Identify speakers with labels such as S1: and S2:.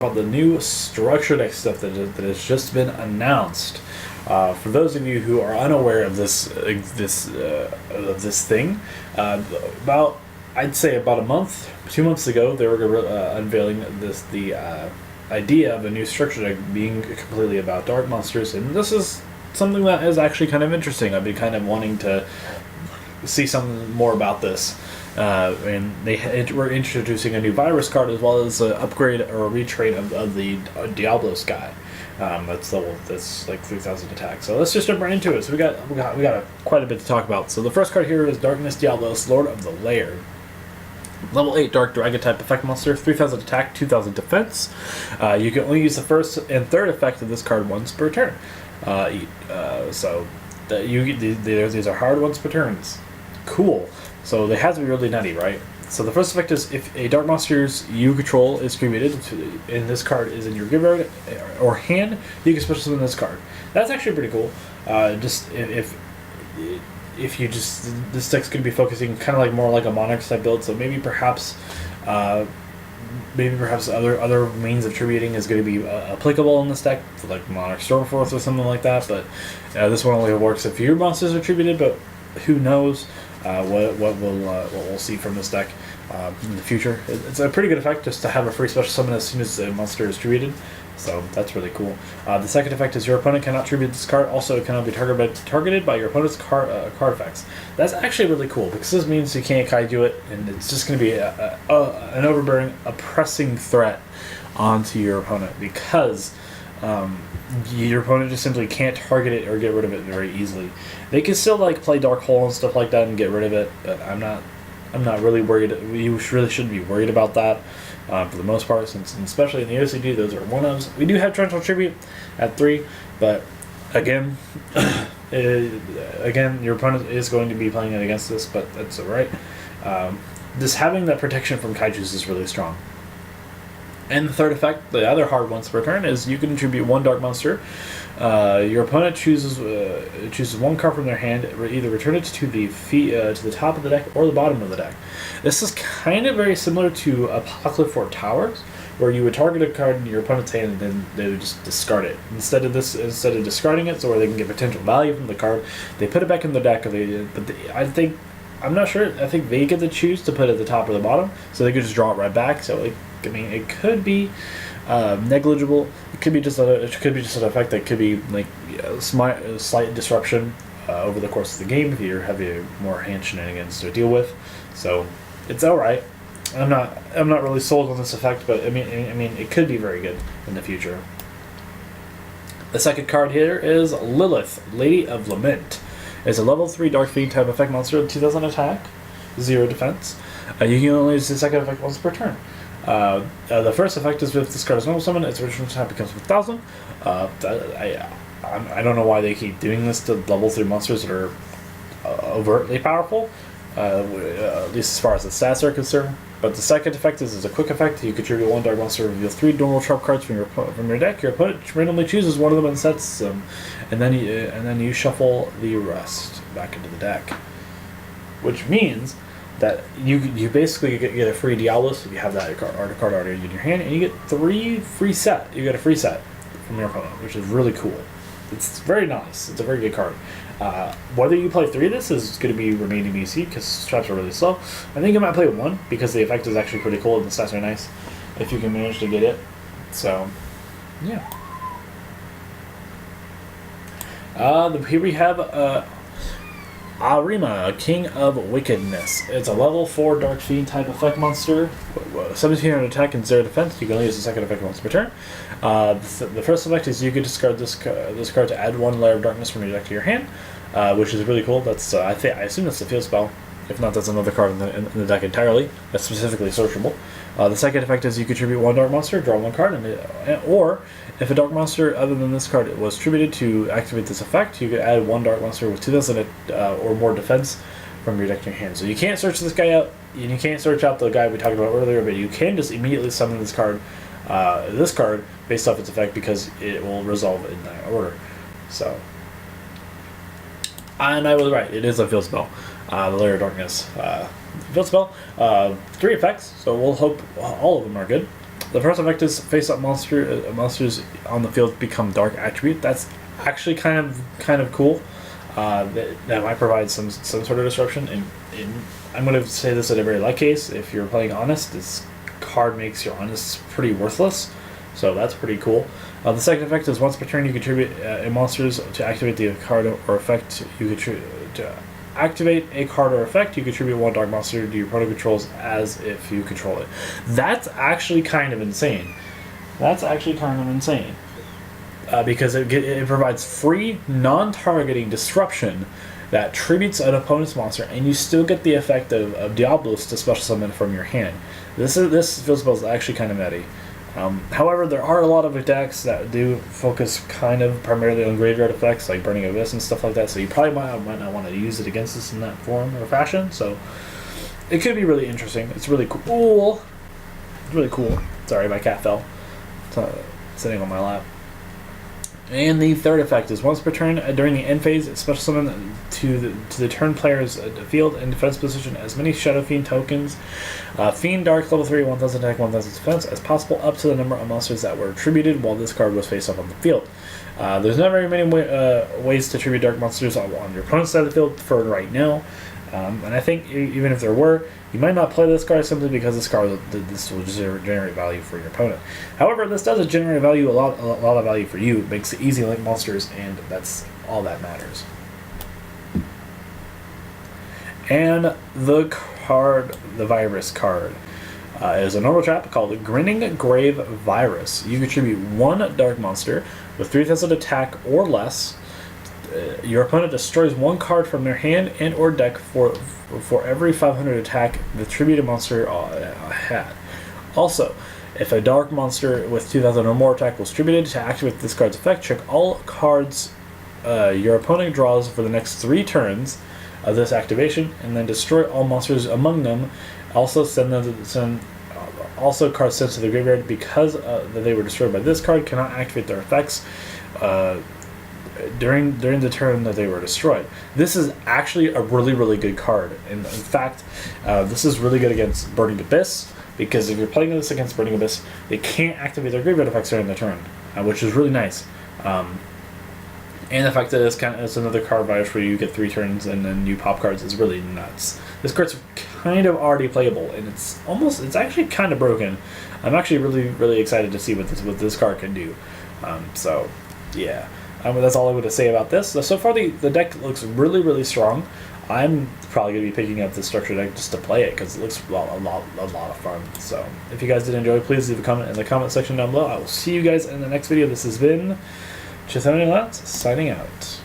S1: about the new structure deck stuff that has just been announced. For those of you who are unaware of this thing, about I'd say about a month, 2 months ago, they were unveiling the idea of a new structure deck being completely about dark monsters, and this is something that is actually kind of interesting. I've been kind of wanting to see something more about this. And they were introducing a new virus card as well as an upgrade or a retrain of the Diablo Sky. That's like 3,000 attack. So let's just jump right into it. So we got quite a bit to talk about. So the first card here is Darkness Diablos, Lord of the Lair. Level 8 Dark Dragon type effect monster, 3,000 attack, 2,000 defense. You can only use the first and third effect of this card once per turn. These are hard once per turns. Cool. So they have to be really nutty, right? So the first effect is if a dark monsters you control is created, and this card is in your graveyard or hand, you can special summon this card. That's actually pretty cool. Just if you just, this deck's going to be focusing kind of like more like a Monarch type build. So maybe perhaps other means of tributing is going to be applicable in this deck, for like Monarch Stormforce or something like that. But this one only works if your monsters are tributed. But who knows? What we'll see from this deck in the future. It's a pretty good effect just to have a free special summon as soon as the monster is tributed, so that's really cool. The second effect is your opponent cannot tribute this card. Also, it cannot be targeted by your opponent's card effects. That's actually really cool because this means you can't kaiju it, and it's just going to be an overbearing, oppressing threat onto your opponent because your opponent just simply can't target it or get rid of it very easily. They can still like play Dark Hole and stuff like that and get rid of it, but I'm not really worried. You really shouldn't be worried about that for the most part, since especially in the OCD, those are one-ofs. We do have Torrential Tribute at 3, but again, your opponent is going to be playing it against this, but that's alright. Just having that protection from Kaijus is really strong. And the third effect, the other hard once per turn, is you can contribute one dark monster. Your opponent chooses one card from their hand, either return it to the top of the deck or the bottom of the deck. This is kind of very similar to Apocalypse Towers, where you would target a card in your opponent's hand and then they would just discard it. Instead of discarding it, so where they can get potential value from the card, they put it back in the deck. I'm not sure. I think they get to choose to put it at the top or the bottom, so they could just draw it right back. So it could be negligible. It could be just an effect that could be like slight disruption over the course of the game if you have more hand shenanigans to deal with. So it's all right. I'm not really sold on this effect, but I mean it could be very good in the future. The second card here is Lilith, Lady of Lament. It's a level 3 Dark Fiend type effect monster, 2,000 attack, 0 defense. You can only use the second effect once per turn. The first effect is if this card is normal summon, its original attack becomes 1,000. I don't know why they keep doing this to level 3 monsters that are overtly powerful, at least as far as the stats are concerned. But the second effect is a quick effect. You contribute one dark monster, reveal 3 normal trap cards from your deck. Your opponent randomly chooses one of them and sets them, and then you shuffle the rest back into the deck. Which means that you basically get a free Diablos if you have that card already in your hand, and you get You get a free set from your opponent, which is really cool. It's very nice. It's a very good card. Whether you play 3 of this is going to be remaining to be seen because traps are really slow. I think I might play 1 because the effect is actually pretty cool and the stats are nice if you can manage to get it. So, yeah. Here we have Arima, King of Wickedness. It's a level 4 Dark Fiend type effect monster. 1700 attack and 0 defense. You can only use the second effect once per turn. The first effect is you can discard this card to add 1 layer of darkness from your deck to your hand, which is really cool. That's I assume that's the field spell. If not, that's another card in the deck entirely. That's specifically searchable. The second effect is you contribute 1 dark monster, draw 1 card, or if a dark monster other than this card was tributed to activate this effect, you could add 1 dark monster with 2,000 or more defense from your deck to your hand. So you can't search this guy out, and you can't search out the guy we talked about earlier, but you can just immediately summon this card based off its effect because it will resolve in that order. So, and I was right. It is a field spell. The Lair of Darkness field spell. 3 effects, so we'll hope all of them are good. The first effect is face-up monsters on the field become dark attribute. That's actually kind of cool. That might provide some sort of disruption. I'm going to say this at a very light case. If you're playing Honest, this card makes your Honest pretty worthless, so that's pretty cool. The second effect is once per turn you contribute monsters to activate the card or effect. To activate a card or effect, you contribute one dark monster to your opponent controls as if you control it. That's actually kind of insane. Because it provides free, non-targeting disruption that tributes an opponent's monster, and you still get the effect of Diablos to special summon from your hand. This field spell is actually kind of nutty. However, there are a lot of decks that do focus kind of primarily on graveyard effects, like Burning Abyss and stuff like that, so you probably might not want to use it against us in that form or fashion, so it could be really interesting. It's really cool. Sorry, my cat fell. It's sitting on my lap. And the third effect is once per turn during the end phase, special summon to the turn player's field and defense position as many Shadow Fiend tokens, Fiend Dark level 3, 1000 attack, 1000 defense as possible, up to the number of monsters that were attributed while this card was face up on the field. There's not very many ways to attribute dark monsters on your opponent's side of the field for right now, and I think even if there were, you might not play this card simply because this will generate value for your opponent. However, this does generate value, a lot of value for you. It makes it easy to link monsters, and that's all that matters. And the Virus card, is a normal trap called Grinning Grave Virus. You contribute one dark monster with 3000 attack or less. Your opponent destroys one card from their hand and or deck for every 500 attack the attributed monster had. Also, if a dark monster with 2000 or more attack was attributed to activate this card's effect, check all cards your opponent draws for the next 3 turns of this activation, and then destroy all monsters among them. Also also cards sent to the graveyard because they were destroyed by this card cannot activate their effects during the turn that they were destroyed. This is actually a really good card, and in fact, this is really good against Burning Abyss, because if you're playing this against Burning Abyss, they can't activate their graveyard effects during the turn, which is really nice. And the fact that it's another card virus where you get 3 turns and then you pop cards is really nuts. This card's kind of already playable, and it's actually kind of broken. I'm actually really excited to see what this card can do. So yeah. That's all I'm going to say about this. So far, the deck looks really strong. I'm probably going to be picking up the structure deck just to play it because it looks a lot of fun. So if you guys did enjoy, please leave a comment in the comment section down below. I will see you guys in the next video. This has been Chithonian Lance signing out.